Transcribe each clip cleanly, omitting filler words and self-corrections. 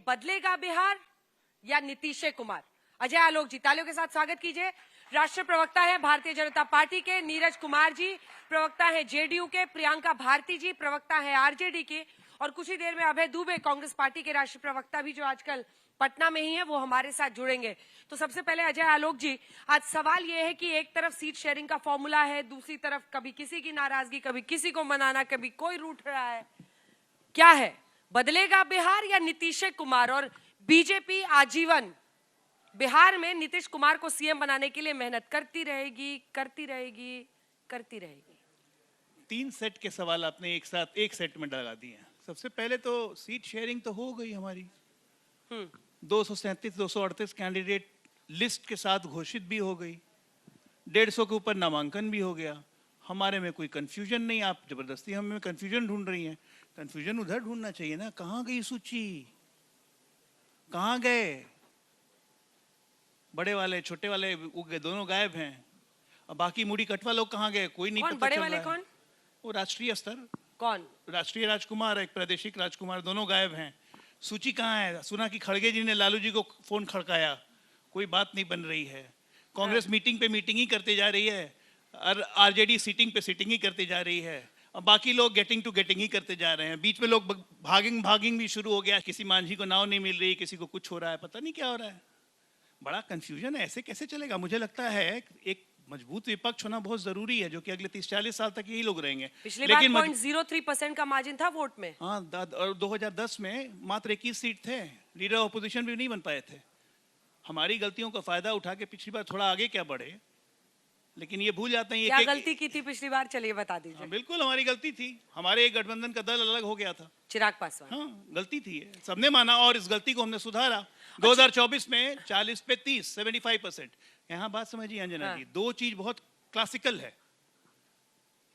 बदलेगा बिहार या नीतीश कुमार? अजय आलोक जी, तालियों के साथ स्वागत कीजिए। राष्ट्रीय प्रवक्ता है भारतीय जनता पार्टी के नीरज कुमार जी, प्रवक्ता है जेडीयू के प्रियंका भारती जी, प्रवक्ता है आरजेडी के, और कुछ ही देर में अभय दुबे कांग्रेस पार्टी के राष्ट्रीय प्रवक्ता भी जो आजकल पटना में ही है, वो हमारे साथ जुड़ेंगे। तो सबसे पहले अजय आलोक जी, आज सवाल ये है कि एक तरफ सीट शेयरिंग का फॉर्मूला है, दूसरी तरफ कभी किसी की नाराजगी, कभी किसी को मनाना, कभी कोई रूठ रहा है। क्या है, बदलेगा बिहार या नीतीश कुमार? और बीजेपी आजीवन बिहार में नीतीश कुमार को सीएम बनाने के लिए मेहनत करती रहेगी, करती रहेगी, करती रहेगी। 3 सेट के सवाल आपने एक साथ एक सेट में लगा दिए हैं। सबसे पहले तो सीट शेयरिंग तो हो गई हमारी, 237 238 कैंडिडेट लिस्ट के साथ घोषित भी हो गई, 150 के ऊपर नामांकन भी हो गया। हमारे में कोई कंफ्यूजन नहीं। आप जबरदस्ती हमें कंफ्यूजन ढूंढ रही हैं। कंफ्यूजन उधर ढूंढना चाहिए ना। कहाँ गई सूची, कहाँ गए? बड़े वाले छोटे वाले दोनों गायब हैं। अब बाकी मुड़ी कटवा लोग कहाँ गए, कोई नहीं पता बड़े चल वाले रहा है। कौन? वो राष्ट्रीय स्तर, कौन? राष्ट्रीय राजकुमार, एक प्रादेशिक राजकुमार, दोनों गायब हैं। सूची कहाँ है? सुना कि खड़गे जी ने लालू जी को फोन खड़काया, कोई बात नहीं बन रही है। कांग्रेस मीटिंग पे मीटिंग ही करते जा रही है और आरजेडी सीटिंग पे सीटिंग ही करते जा रही है। अब बाकी लोग गेटिंग टू गेटिंग ही करते जा रहे हैं। बीच में लोग भागिंग भी शुरू हो गया। किसी मांझी को नाव नहीं मिल रही, किसी को कुछ हो रहा है, पता नहीं क्या हो रहा है। बड़ा कंफ्यूजन है। ऐसे कैसे चलेगा? मुझे लगता है एक मजबूत विपक्ष होना बहुत जरूरी है, जो कि अगले 30-40 साल तक यही लोग रहेंगे। पिछली बार 0.03% का मार्जिन था वोट में। हाँ, और 2010 में मात्र 21 सीट थे। लीडर ऑपोजिशन भी नहीं बन पाए थे। हमारी गलतियों का फायदा उठा के पिछली बार थोड़ा आगे क्या बढ़े, लेकिन ये भूल जाते हैं। क्या गलती की थी पिछली बार, चलिए बता दीजिए। हाँ, बिल्कुल हमारी गलती थी। हमारे एक गठबंधन का दल अलग हो गया था, चिराग पासवान। हाँ, गलती थी, सबने माना और इस गलती को हमने सुधारा। 2024 में 40 पे 30, 75%। यहाँ बात समझिए अंजना जी, दो चीज बहुत क्लासिकल है।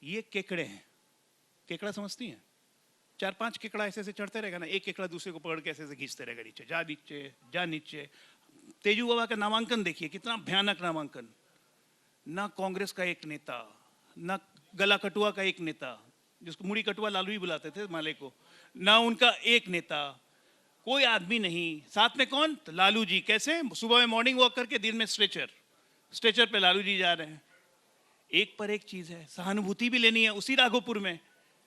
ये केकड़े हैं, केकड़ा समझती हैं? 4-5 केकड़ा ऐसे ऐसे चढ़ते रहेगा ना, एक केकड़ा दूसरे को पकड़ के ऐसे ऐसे खींचते रहेगा नीचे, जा नीचे, जा नीचे। तेजू बाबा का नामांकन देखिए, कितना भयानक नामांकन। ना कांग्रेस का एक नेता, ना गला कटुआ का एक नेता, जिसको मुड़ी कटुआ लालू ही बुलाते थे माले को, ना उनका एक नेता, कोई आदमी नहीं। साथ में कौन? लालू जी। कैसे? सुबह में मॉर्निंग वॉक करके, दिन में स्ट्रेचर पे लालू जी जा रहे हैं। एक पर एक चीज है, सहानुभूति भी लेनी है। उसी राघोपुर में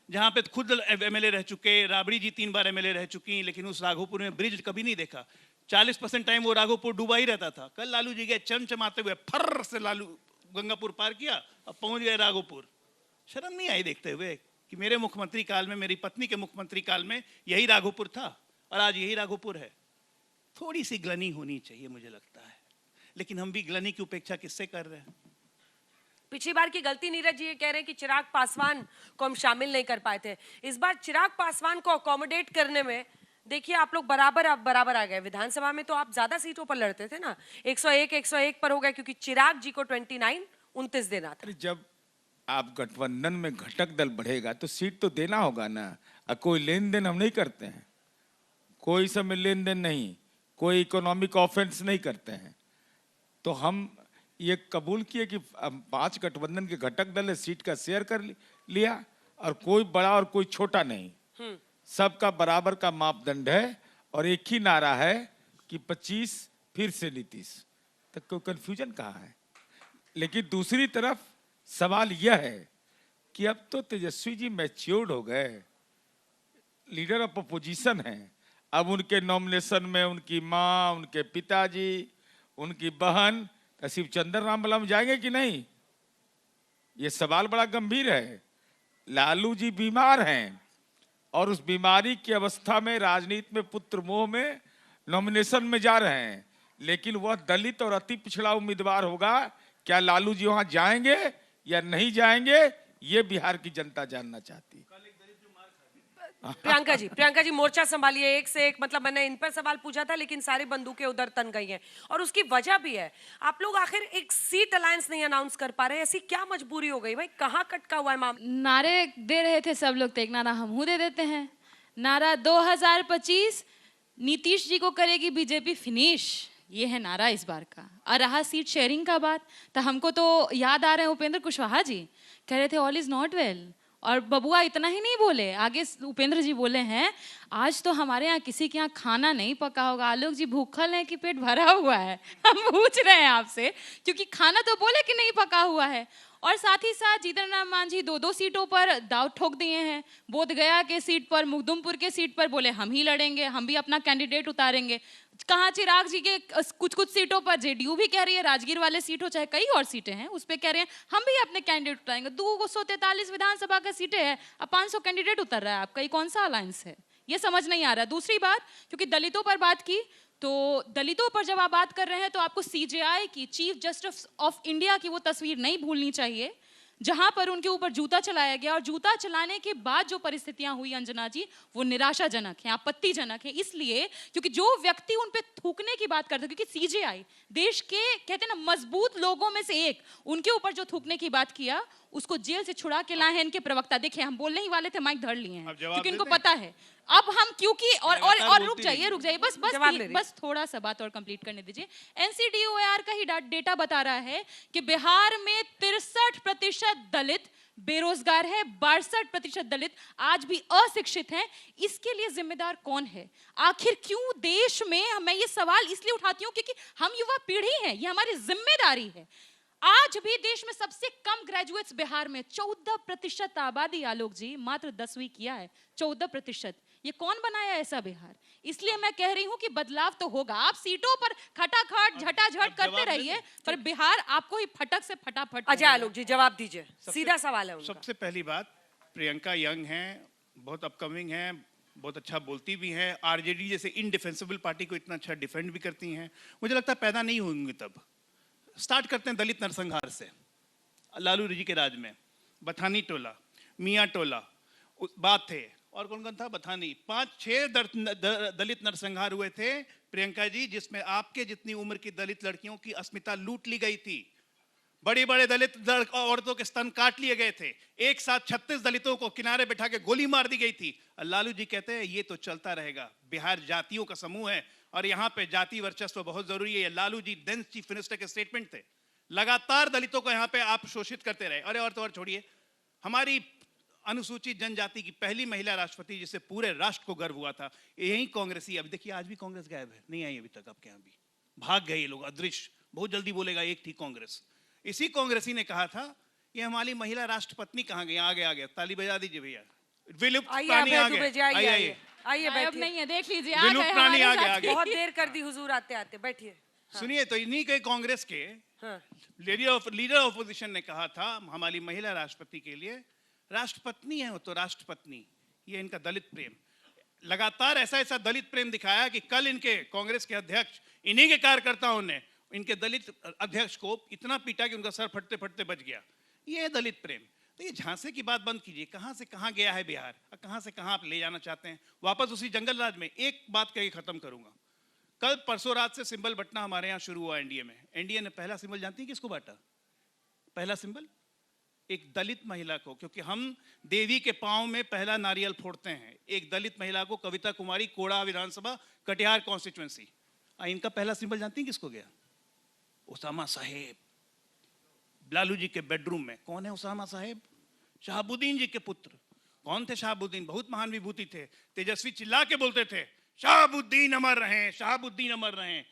जहां पे खुद एमएलए रह चुके, राबड़ी जी 3 बार एमएलए रह चुकी, लेकिन उस राघोपुर में ब्रिज कभी नहीं देखा। 40% टाइम वो राघोपुर डूबा ही रहता था। कल लालू जी गए चमचमाते हुए, फर्र से लालू गंगापुर पार किया, अब पहुंच गए राघोपुर। शर्म नहीं आई देखते हुए कि मेरे मुख्यमंत्री काल में, मेरी पत्नी के मुख्यमंत्री काल में यही राघोपुर था और आज यही राघोपुर है। थोड़ी सी ग्लानि होनी चाहिए मुझे लगता है, लेकिन हम भी ग्लानि की उपेक्षा किससे कर रहे हैं? पिछली बार की गलती नीरज जी ये कह रहे हैं कि चिराग पासवान को हम शामिल नहीं कर पाए थे। इस बार चिराग पासवान को अकोमोडेट करने में देखिए आप लोग बराबर आ गए। विधानसभा में तो आप ज्यादा सीटों पर लड़ते थे ना, 101 पर हो गए, क्योंकि चिराग जी को 29 देना था। जब आप गठबंधन में घटक दल बढ़ेगा तो सीट तो देना होगा ना। कोई लेन देन हम नहीं करते हैं, कोई समय लेन देन नहीं, कोई इकोनॉमिक ऑफेंस नहीं करते हैं। तो हम ये कबूल किए कि 5 गठबंधन के घटक दल ने सीट का शेयर कर लिया, और कोई बड़ा और कोई छोटा नहीं, सबका बराबर का मापदंड है। और एक ही नारा है कि 25 फिर से नीतीश, तक कोई कंफ्यूजन कहाँ है? लेकिन दूसरी तरफ सवाल यह है कि अब तो तेजस्वी जी मैच्योर्ड हो गए, लीडर ऑफ अपोजिशन हैं। अब उनके नॉमिनेशन में उनकी माँ, उनके पिताजी, उनकी बहन शिव चंद्र रामबलम जाएंगे कि नहीं? ये सवाल बड़ा गंभीर है। लालू जी बीमार हैं और उस बीमारी की अवस्था में राजनीति में पुत्र मोह में नॉमिनेशन में जा रहे हैं, लेकिन वह दलित और अति पिछड़ा उम्मीदवार होगा। क्या लालू जी वहां जाएंगे या नहीं जाएंगे, ये बिहार की जनता जानना चाहती है। प्रियंका जी मोर्चा संभालिए। एक से एक, मतलब मैंने इन पर सवाल पूछा था, लेकिन सारी बंदूकें उधर तन गई हैं, और उसकी वजह भी है। आप लोग आखिर एक सीट अलायंस नहीं अनाउंस कर पा रहे, ऐसी क्या मजबूरी हो गई भाई? कहाँ कटका हुआ है मामला? नारे दे रहे थे सब लोग, तो एक नारा हम दे देते हैं। नारा 2025 नीतीश जी को करेगी बीजेपी फिनिश, ये है नारा इस बार का। और रहा सीट शेयरिंग का बात, तो हमको तो याद आ रहे हैं उपेंद्र कुशवाहा जी कह रहे थे ऑल इज नॉट वेल, और बबुआ इतना ही नहीं बोले, आगे उपेंद्र जी बोले हैं, आज तो हमारे यहाँ किसी के यहाँ खाना नहीं पका होगा। आलोक जी भूखल हैं कि पेट भरा हुआ है? हम पूछ रहे हैं आपसे, क्योंकि खाना तो बोले कि नहीं पका हुआ है। और साथ ही साथ जीतन राम मांझी 2-2 सीटों पर दाव ठोक दिए हैं। बोधगया के सीट पर, मुगदुमपुर के सीट पर बोले हम ही लड़ेंगे, हम भी अपना कैंडिडेट उतारेंगे। कहाँ चिराग जी के कुछ सीटों पर जेडीयू भी कह रही है, राजगीर वाले सीट हो चाहे कई और सीटें हैं, उस पर कह रहे हैं हम भी अपने कैंडिडेट उतारेंगे। 243 विधानसभा का सीटें है, अब 500 कैंडिडेट उतर रहा है आपका, ये कौन सा अलायंस है? ये समझ नहीं आ रहा। दूसरी बात, क्योंकि दलितों पर बात की, तो दलितों पर जब आप बात कर रहे हैं तो आपको सीजेआई की, चीफ जस्टिस ऑफ इंडिया की वो तस्वीर नहीं भूलनी चाहिए, जहां पर उनके ऊपर जूता चलाया गया। और जूता चलाने के बाद जो परिस्थितियां हुई अंजना जी, वो निराशाजनक है, आपत्तिजनक है। इसलिए क्योंकि जो व्यक्ति उन पे थूकने की बात करते, क्योंकि सीजेआई देश के कहते हैं ना मजबूत लोगों में से एक, उनके ऊपर जो थूकने की बात किया, उसको जेल से छुड़ा के लाए हैं इनके प्रवक्ता। देखिए हम बोलने ही वाले थे, माइक धर लिए हैं क्योंकि इनको पता है। अब हम क्योंकि और रुक जाइए बस थोड़ा सा बात और कंप्लीट करने दीजिए। एनसीडीओआर का ही डेटा बता रहा है कि बिहार में 63% दलित बेरोजगार है, 62% दलित आज भी अशिक्षित हैं। इसके लिए जिम्मेदार कौन है? आखिर क्यों देश में, मैं ये सवाल इसलिए उठाती हूँ क्योंकि हम युवा पीढ़ी हैं, ये हमारी जिम्मेदारी है। आज भी देश में सबसे कम ग्रेजुएट्स बिहार में, 14% आबादी, आलोक जी मात्र 10वीं किया है, 14%। ये कौन बनाया ऐसा बिहार? इसलिए मैं कह रही हूं कि बदलाव तो होगा। आप सीटों पर खटाखट झटाझट करते रहिए, पर बिहार आपको ही फटक से फटाफट। अजय आलोक जी जवाब दीजिए, सीधा सवाल है उनका। सबसे पहली बात, प्रियंका यंग हैं, बहुत अपकमिंग हैं, बहुत अच्छा बोलती भी हैं, आरजेडी जैसे इनडिफेंसिबल पार्टी को इतना अच्छा डिफेंड भी करती हैं। मुझे लगता है पैदा नहीं होंगे तब। स्टार्ट करते हैं दलित नरसंहार से। लालू जी के राज में बथानी टोला, मियाँ टोला बात थे, और कौन कौन था? बथानी। 5-6 दलित नरसंहार हुए थे प्रियंका जी, जिसमें आपके जितनी उम्र की दलित लड़कियों की अस्मिता लूट ली गई थी। बड़ी बड़े दलित औरतों के स्तन काट लिए गए थे। एक साथ 36 दलितों को किनारे बैठा के गोली मार दी गई थी। लालू जी कहते हैं ये तो चलता रहेगा, बिहार जातियों का समूह है और यहाँ पे जाति वर्चस्व बहुत जरूरी है। Lalu ji then chief minister के स्टेटमेंट थे। लगातार दलितों को यहाँ पे आप शोषित करते रहे। अरे और तो और छोड़िए, हमारी अनुसूचित जनजाति की पहली महिला राष्ट्रपति जिसे पूरे राष्ट्र को गर्व हुआ था, यही कांग्रेसी। अब देखिए आज भी कांग्रेस गायब है, नहीं आई अभी तक आपके यहाँ भी, भाग गए ये लोग, अदृश्य। बहुत जल्दी बोलेगा एक थी कांग्रेस। इसी कांग्रेसी ने कहा था ये हमारी महिला राष्ट्रपति कहाँ गई? आ गया, ताली बजा दीजिए भैया। विलुप्त प्राणी आ गए। आइए अब नहीं है, देख लीजिए विलुप्त प्राणी आ गए। बहुत देर कर दी हुजूर आते आते, बैठिए। सुनिए, तो इन्हीं के कांग्रेस के लीडर ऑपोजिशन ने कहा था हमारी महिला राष्ट्रपति के लिए, राष्ट्रपत्नी है वो तो राष्ट्रपत्नी। ये इनका दलित प्रेम, लगातार ऐसा दलित प्रेम दिखाया कि कल इनके कांग्रेस के अध्यक्ष, इन्हीं के कार्यकर्ताओं ने इनके दलित अध्यक्ष को इतना पीटा कि उनका सर फटते फटते बच गया। ये है दलित प्रेम। तो ये झांसे की बात बंद कीजिए। कहां से कहां गया है बिहार, कहां से कहां आप ले जाना चाहते हैं? वापस उसी जंगल राज में। एक बात कह के खत्म करूंगा। कल परसों रात से सिंबल बंटना हमारे यहाँ शुरू हुआ एनडीए में। एनडीए ने पहला सिंबल जानती है किसको बांटा? पहला सिंबल एक दलित महिला को, क्योंकि हम देवी के पांव में पहला नारियल फोड़ते हैं। एक दलित महिला को, कविता कुमारी, कोड़ा विधानसभा, कटिहार कॉन्स्टिट्यूएंसी। इनका पहला सिंबल जानती हैं किसको गया? उसामा साहेब। लालू जी के बेडरूम में कौन है उसामा साहेब? शहाबुद्दीन जी के पुत्र। कौन थे शहाबुद्दीन? बहुत महान विभूति थे। तेजस्वी चिल्ला के बोलते थे शहाबुद्दीन अमर रहें, शहाबुद्दीन अमर रहें।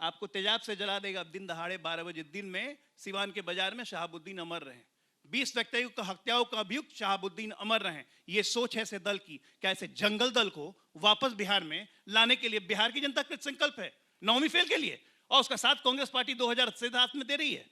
आपको तेजाब से जला देगा दिन दहाड़े 12 बजे दिन में सिवान के बाजार में, शहाबुद्दीन अमर रहें। 20 व्यक्तियों का हत्याओं का अभियुक्त शहाबुद्दीन अमर रहें। ये सोच है ऐसे दल की, क्या ऐसे जंगल दल को वापस बिहार में लाने के लिए बिहार की जनता कृत संकल्प है, 9वीं फेल के लिए। और उसका साथ कांग्रेस पार्टी 2007 में दे रही है।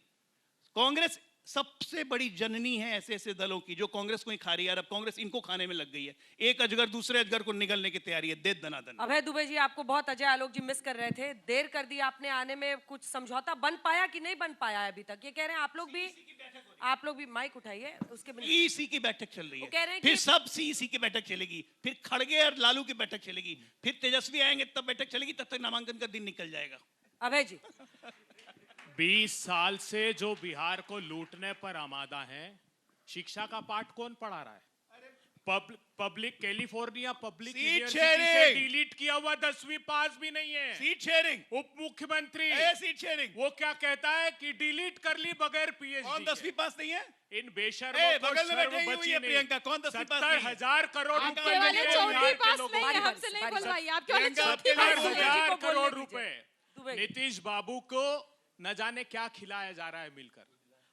कांग्रेस सबसे बड़ी जननी है ऐसे ऐसे दलों की जो कांग्रेस को ही खा रही है। अब कांग्रेस इनको खाने में लग गई है। एक अजगर दूसरे अजगर को निगलने की तैयारी है। दे दनादन। अभय दुबे जी, आपको बहुत अजय आलोक जी मिस कर रहे थे, देर कर दी आपने आने में। कुछ समझौता बन पाया कि नहीं बन पाया है अभी तक? ये कह रहे हैं आप लोग भी माइक उठाइए। उसके ईसी की बैठक चल रही है, कह रहे हैं फिर सब सीईसी की बैठक चलेगी, फिर खड़गे और लालू की बैठक चलेगी, फिर तेजस्वी आएंगे तब बैठक चलेगी, तब तक नामांकन का दिन निकल जाएगा। अभय जी 20 साल से जो बिहार को लूटने पर आमादा है, शिक्षा का पाठ कौन पढ़ा रहा है? Public California public seat university से शेयरिंग। डिलीट किया हुआ 10वीं पास भी नहीं है। सीट शेयरिंग, उप मुख्यमंत्री सीट शेयरिंग वो क्या कहता है कि डिलीट कर ली बगैर कौन पीएचडी 10वीं पास नहीं है? इन बेशर्मों को बगल में शर्म बैठे हुई बची है नहीं। प्रियंका, कौन 10वीं पास नहीं है? 70,000 करोड़ आपके रुपए वाले मिले चौथी बिहार के पास लोगों नहीं को। है, हमसे नहीं बारी- बोलवाइए। आपके वाले प्रियंका, चौथी आपके पास लिए नहीं है। 1000 को बोलने करोड़ दीजिए। रुपए दुबे। नीतीश बाबू को न जाने क्या खिलाया जा रहा है मिलकर।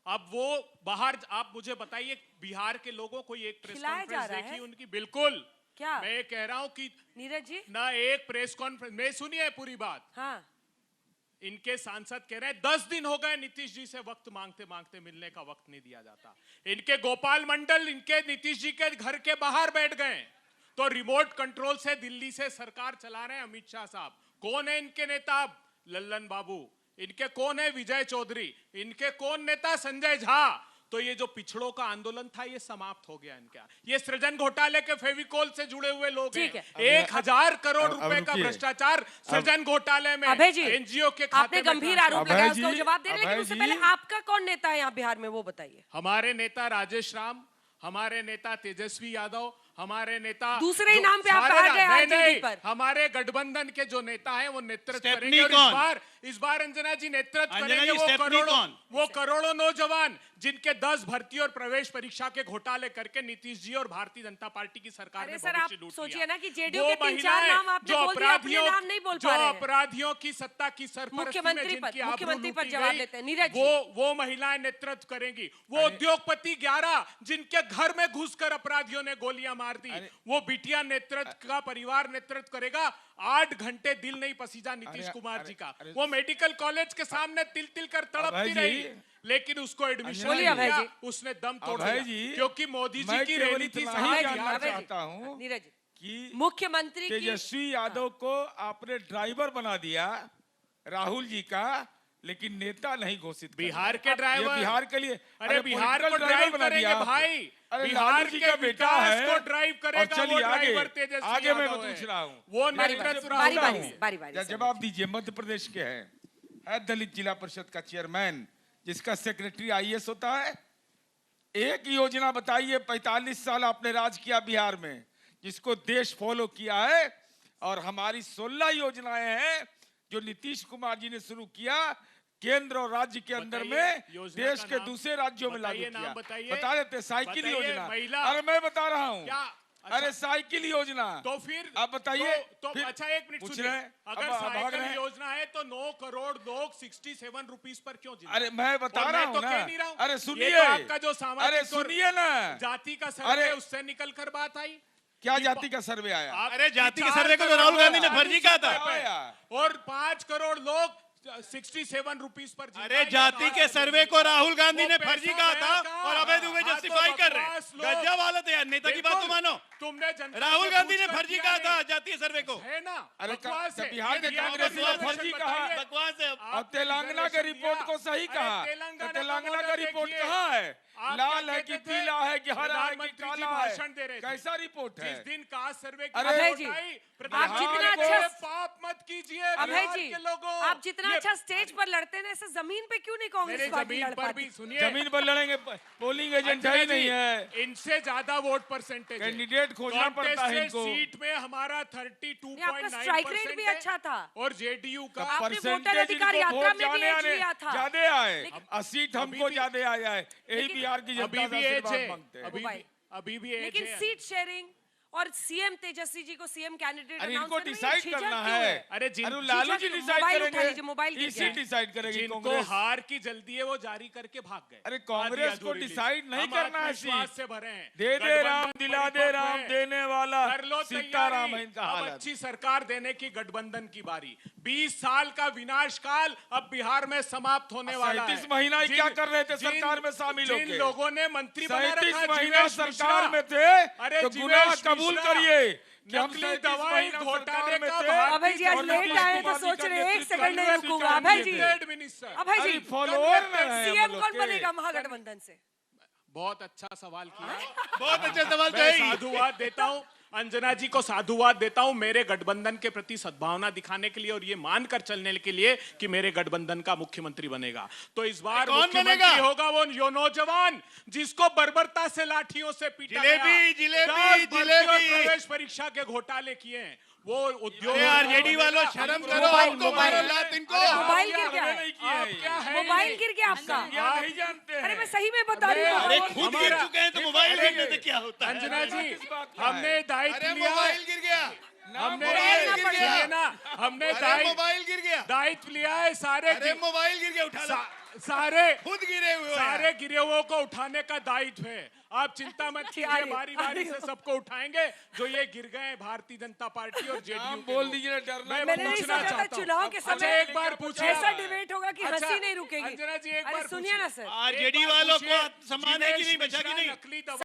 अब वो बाहर, आप मुझे बताइए बिहार के लोगों को एक प्रेस खिलाया जा कॉन्फ्रेंस रहा देखी है? उनकी? बिल्कुल। क्या? मैं ये कह रहा हूं कि नीरज जी, ना एक प्रेस कॉन्फ्रेंस में, सुनिए पूरी बात। हाँ, इनके सांसद कह रहे हैं 10 दिन हो गए नीतीश जी से वक्त मांगते मांगते मिलने का वक्त नहीं दिया जाता। इनके गोपाल मंडल इनके नीतीश जी के घर के बाहर बैठ गए, तो रिमोट कंट्रोल से दिल्ली से सरकार चला रहे हैं अमित शाह साहब। कौन है इनके नेता? लल्लन बाबू। इनके कौन है? विजय चौधरी। इनके कौन नेता? संजय झा। तो ये जो पिछड़ों का आंदोलन था ये समाप्त हो गया इनका। ये सृजन घोटाले के फेविकोल से जुड़े हुए लोग ठीक हैं। है। 1000 करोड़ अब रुपए का रुकिए। भ्रष्टाचार सृजन घोटाले में अभय जी, एनजीओ के खाते आपने में गंभीर ट्रांसफर। आरोप अभय लगाया, उसका जी, जवाब दे रहे हैं, लेकिन अभय उससे जी। पहले आपका कौन नेता है यहाँ बिहार में, वो बताइए। हमारे नेता राजेश राम, हमारे नेता तेजस्वी यादव, हमारे नेता दूसरे ही जो नाम पे आप सारे आ ना- गए नहीं, आरजेडी नहीं, पर। हमारे गठबंधन के जो नेता हैं वो नेतृत्व स्टेफनी करेंगे। और कौन? इस बार अंजना जी नेतृत्व अंजना करेंगे। जी, स्टेफनी कौन? वो करोड़ों नौजवान जिनके 10 भर्ती और प्रवेश परीक्षा के घोटाले करके नीतीश जी और भारतीय जनता पार्टी की सरकार अरे ने सर, भविष्य आप लूट सोचिए लिया। ना कि जेडीयू वो के 3-4 महिलाएं नाम आपने जो बोल दिया, अपने अपराधियों- नाम नहीं बोल जो पा रहे हैं। अपराधियों की सत्ता की सरपरस्ती में मुख्यमंत्री पर- जिनकी आबरू मुख्यमंत्री पर लूटी जवाब गई, देते हैं। नीरज जी। वो महिलाएं नेतृत्व करेंगी। वो उद्योगपति 11 जिनके घर में घुसकर अपराधियों ने गोलियां मार दी, वो बिटिया नेतृत्व का परिवार नेतृत्व करेगा। 8 घंटे दिल नहीं पसीजा नीतीश कुमार जी का। वो मेडिकल कॉलेज के सामने तिल तिल कर तड़पती अभय जी, रही, लेकिन उसको एडमिशन बोलिए अभय दिया, जी। उसने दम तोड़ अभय दिया जी, क्योंकि मोदी जी मैं की केवल रैली थी इतना सही ही अभय जी, बिहार जानना में। अभय जी, चाहता हूं नीरज जी, कि मुख्यमंत्री की तेजस्वी यादव को आपने ड्राइवर बना दिया राहुल जी का, लेकिन नेता नहीं घोषित कर बिहार दिया। के ड्राइवर- ये बिहार के लिए अरे बिहार को political ड्राइव बना दिया करेंगे आपने। भाई। अरे बिहार लालू जी के का बेटा विकास है को ड्राइव करेगा और चलिए वो ड्राइवर आगे तेजस्वी आगे मैं यादव है। पूछ रहा हूँ वो बारी- नेतृत्व बारी- राहुल बारी- है। बारी- या जवाब दीजिए। मध्य प्रदेश के है दलित जिला परिषद का चेयरमैन, जिसका सेक्रेटरी आईएएस होता है। एक योजना बताइए, 45 साल आपने राज किया बिहार में, जिसको देश फॉलो किया है। और हमारी 16 योजनाएं हैं जो नीतीश कुमार जी ने शुरू किया केंद्र और राज्य के अंदर बताइए, में, योजना देश का के नाम दूसरे राज्यों में लागू बताइए, नाम किया। बताइए। बता देते साइकिल बताइए, योजना। महिला- अरे मैं बता रहा हूँ। क्या? अच्छा। अरे साइकिल योजना। तो फिर आप बताइए। तो फिर अच्छा, एक मिनट पूछ सुनिए। रहे हैं। अगर अब भाग साइकिल रहे हैं। योजना है तो 9 करोड़ लोग 67 रुपीस पर क्यों जिंदा? अरे मैं बता और रहा मैं हूँ तो ना। कह नहीं रहा हूँ। अरे ये सुनिए। तो आपका जो सामाजिक अरे और सुनिए ना। जाति का सर्वे अरे उससे निकल कर बात आई। क्या कि जाति का सर्वे आया? अरे जाति के 4 सर्वे को तो करोड़ राहुल गांधी ने लोग फर्जी कहा था। 40 रुपए पे। आया। और 5 करोड़ लोग 67 रुपीस पर जिंदा अरे है। जाति के सर्वे को राहुल गांधी वो ने पैसा फर्जी कहा था गया कहाँ? और अवैध दुबे हाँ, तो जस्टिफाई कर रहे हैं। बकवास लोग। गजब हालत है यार, नेता की बात तो बिल्कुल। मानो। तुमने जनता राहुल से गांधी ने पूछकर फर्जी किया कहा था नहीं। जातीय सर्वे को। है ना? अरे बकवास है। बिहार के ये दिया कांग्रेस हुआ ने रिजर्वेशन फर्जी बताइए। कहा। बकवास है। अब तेलंगाना के रिपोर्ट को सही अरे कहा। तेलंगाना तो तेलंगाना का का मॉडल रिपोर्ट देखिए। कहाँ है? आप लाल क्या है कि कहते थे? पीला है कि हरा है कि प्रधानमंत्री जी काला भाषण दे है? रहे थे। कैसा रिपोर्ट है? जिस दिन कास्ट सर्वे की अरे रिपोर्ट अभय जी, आई, आप जितना बिहार को अच्छा- पाप मत कीजिए अभय बिहार जी, के लोगों। आप जितना ये अच्छा स्टेज पर लड़ते हैं, ऐसे जमीन पे क्यों नहीं मेरे कांग्रेस पार्टी जमीन लड़ पर भी पाती? सुनिए। जमीन पर लड़ेंगे, पोलिंग एजेंट अंजना ही जी, नहीं है। इनसे ज्यादा वोट परसेंटेज है। कैंडिडेट खोजना पड़ता है Contested इनको। सीट में हमारा आपका 32.9% स्ट्राइक रेट भी है अच्छा था। और जेडीयू का आपने वोटर परसेंटेज अधिकार इनको यात्रा वोट में भी जाने एज आने लिया था। ज्यादा आए। लेकिन- और सीट अभी हमको भी- ज्यादा आ जाए, यही लेकिन- बिहार की अभी जनता भी से एज आशीर्वाद है। मांगते हैं। अभी भी एज लेकिन है। सीट शेयरिंग और सीएम तेजस्वी जी को सीएम कैंडिडेट अरे अनाउंस इनको करने में डिसाइड झिझक करना क्यों है। अरे लालू जी झिझक- डिसाइड मोबाइल उठा करेंगे। लीजिए, मोबाइल गिर इसी गया है। डिसाइड करेगी जिनको कांग्रेस। हार की जल्दी है वो जारी करके भाग गए। अरे कांग्रेस आधी को अधूरी डिसाइड लिस्ट। नहीं हम करना है आत्मविश्वास सीट। से भरे हैं। दे दे गठबंधन राम, दिला दे परिपक्व राम, है। देने वाला कर लो सीताराम तैयारी। है इनका अब हालत। अच्छी सरकार देने की गठबंधन की बारी। 20 साल का विनाश काल अब बिहार में समाप्त होने वाला है। 37 महीना ही क्या कर रहे थे सरकार में शामिल जिन होके? लोगों ने मंत्री बना रखा 37 है, महीना जीवेश सरकार मिश्रा। में थे अरे तो जीवेश गुनाह कबूल मिश्रा, करिए कि हम नकली 37 दवाई महीना घोटाले सरकार में का थे। भारतीय अभय जी आज और लेट नीतीश आए तो कुमार जी सोच का रहे हैं, एक नेतृत्व सेकंड नहीं कांग्रेस रुकूंगा। सरकार अभय में जी, थे। Third minister। अभय अरे जी, फॉलोअर में हैं हम सीएम लोग कौन के। बनेगा महागठबंधन से? बहुत अच्छा सवाल किया। बहुत अच्छा सवाल तो मैं है ही। साधुवाद देता हूं। अंजना जी को साधुवाद देता हूं मेरे गठबंधन के प्रति सद्भावना दिखाने के लिए और ये मानकर चलने के लिए कि मेरे गठबंधन का मुख्यमंत्री बनेगा। तो इस बार कौन मुख्यमंत्री बनेगा? होगा वो नौजवान जिसको बर्बरता से लाठियों से पीटा जिलेबी, गया, जिलेबी, 10 भर्ती और जिलेबी। प्रवेश परीक्षा के घोटाले किए हैं, वो उद्योग अरे आरजेडी वालों शर्म करो, हमको मारो लात इनको। मोबाइल गिर गया है। आप क्या है मोबाइल गिर गया आपका। नहीं जानते अरे मैं सही में बता रही हूँ। अरे मोबाइल- खुद गिर चुके हैं तो मोबाइल गिरने से क्या होता है? अंजना जी किस बात का हमने दायित्व अरे लिया मोबाइल गिर गया, हमने मोबाइल गिर गया। सुनिए ना, हमने अरे मोबाइल गिर गया, दायित्व लिया है अरे मोबाइल गिर गया, उठा लो। सारे खुद गिरे हुए हो सारे यार। गिरे हुओं को उठाने का दायित्व है। आप चिंता मत कीजिए, अरे, बारी बारी से सबको उठाएंगे जो ये गिर गए हैं भारतीय जनता पार्टी और जेडीयू नाम बोल दीजिए ना, डरना मैं मैंने नहीं पूछना सोचा था चाहता हूं। चुनाव के अच्छा, समय एक बार पूछिए ऐसा आप। डिबेट होगा कि अच्छा, हंसी नहीं रुकेगी। अंजना जी एक अरे बार सुनिए ना सर, आरजेडी वालों को सम्मान है कि नहीं, बचा कि नहीं? नकली दवा